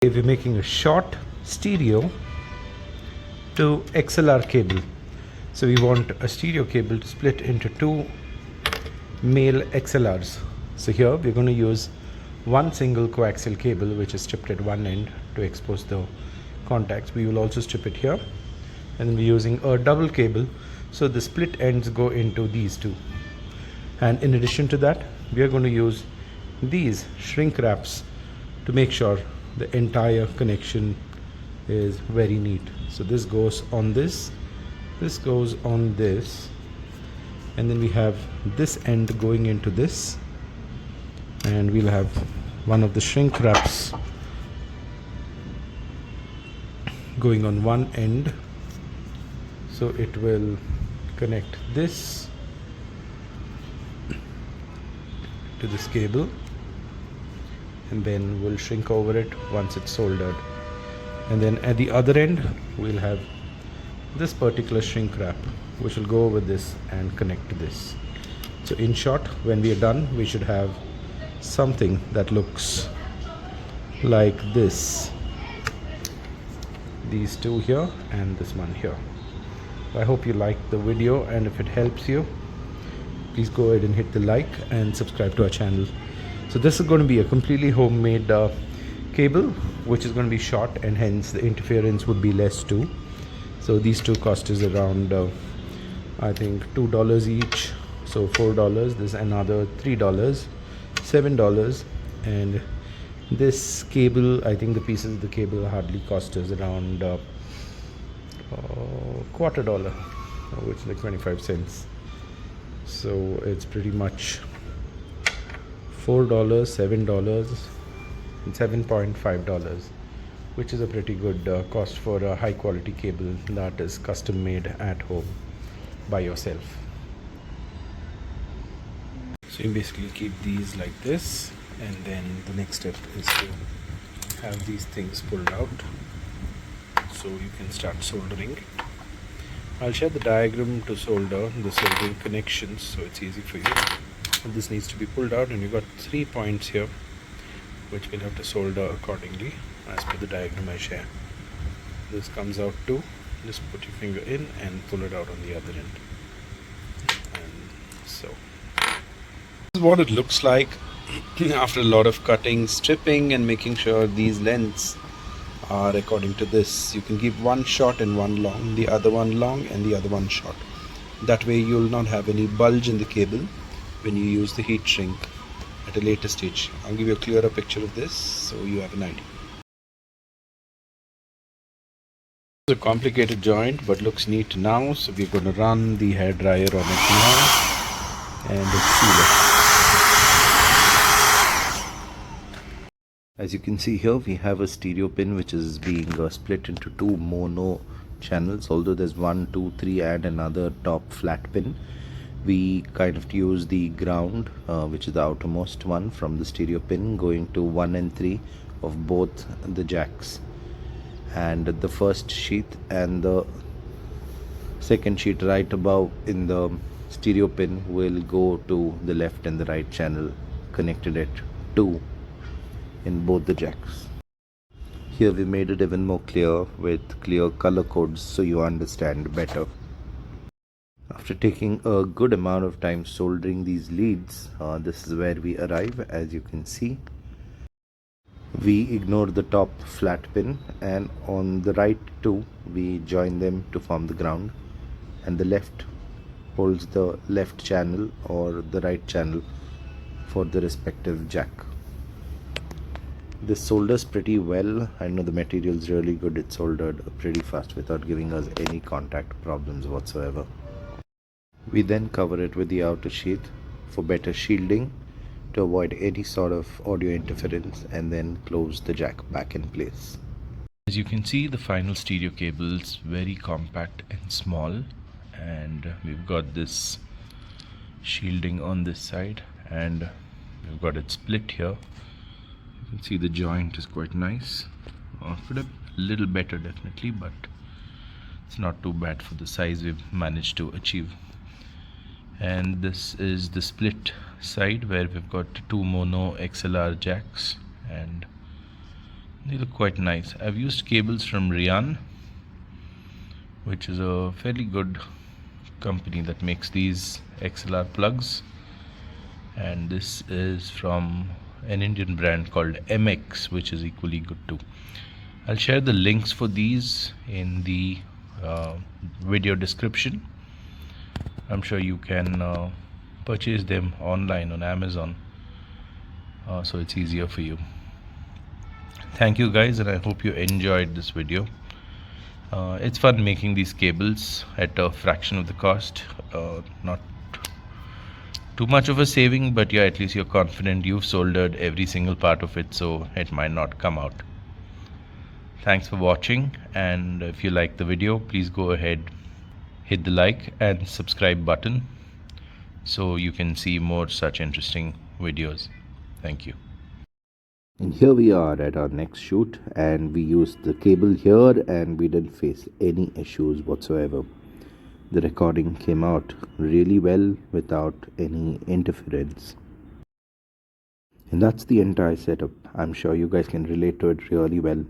We're making a short stereo to XLR cable. So we want a stereo cable to split into two male XLRs. So here we're going to use one single coaxial cable which is stripped at one end to expose the contacts. We will also strip it here, and then we're using a double cable so the split ends go into these two. And in addition to that, we are going to use these shrink wraps to make sure the entire connection is very neat. So this goes on this goes on this, and then we have this end going into this, and we'll have one of the shrink wraps going on one end, so it will connect this to this cable, and then we'll shrink over it once it's soldered. And then at the other end we'll have this particular shrink wrap which will go over this and connect to this. So in short, when we are done, we should have something that looks like this, these two here and this one here. I hope you liked the video, and if it helps you, please go ahead and hit the like and subscribe to our channel. So this is going to be a completely homemade cable which is going to be short, and hence the interference would be less too. So these two cost is around I think $2 each, so $4. This another $3, $7, and this cable, I think the pieces of the cable hardly cost us around $0.25, which is like 25 cents. So it's pretty much $4, $7, and $7.5, which is a pretty good cost for a high quality cable that is custom made at home by yourself. So you basically keep these like this, and then the next step is to have these things pulled out so you can start soldering. I'll share the diagram to solder the soldering connections so it's easy for you. And this needs to be pulled out, and you've got 3 points here which we'll have to solder accordingly as per the diagram I share. This comes out too. Just put your finger in and pull it out on the other end. And so this is what it looks like after a lot of cutting, stripping, and making sure these lengths are according to this. You can give one short and one long, the other one long and the other one short. That way you'll not have any bulge in the cable when you use the heat shrink at a later stage. I'll give you a clearer picture of this so you have an idea. It's a complicated joint but looks neat now, so we're going to run the hairdryer on it now and seal it. As you can see here, we have a stereo pin which is being split into two mono channels, although there's 1, 2, 3 and another top flat pin. We kind of use the ground which is the outermost one from the stereo pin going to 1 and 3 of both the jacks, and the first sheath and the second sheath right above in the stereo pin will go to the left and the right channel connected at 2 in both the jacks. Here we made it even more clear with clear color codes so you understand better. After taking a good amount of time soldering these leads, this is where we arrive. As you can see, we ignore the top flat pin, and on the right two we join them to form the ground, and the left holds the left channel or the right channel for the respective jack. This solders pretty well. I know the material is really good. It's soldered pretty fast without giving us any contact problems whatsoever. We then cover it with the outer sheath for better shielding to avoid any sort of audio interference, and then close the jack back in place. As you can see, the final stereo cable is very compact and small, and we've got this shielding on this side, and we've got it split here. You can see the joint is quite nice. Could have a little better definitely, but it's not too bad for the size we've managed to achieve. And this is the split side where we've got two mono XLR jacks, and They look quite nice. I've used cables from Rian, which is a fairly good company that makes these XLR plugs, and this is from an Indian brand called MX, which is equally good too. I'll share the links for these in the video description. I'm sure you can purchase them online on Amazon, so it's easier for you. Thank you guys, and I hope you enjoyed this video. It's fun making these cables at a fraction of the cost. Not too much of a saving, but yeah, at least you're confident you've soldered every single part of it, so it might not come out. Thanks for watching, and if you like the video, please go ahead, hit the like and subscribe button so you can see more such interesting videos. Thank you. And here we are at our next shoot, and we used the cable here and we didn't face any issues whatsoever. The recording came out really well without any interference. And that's the entire setup. I'm sure you guys can relate to it really well.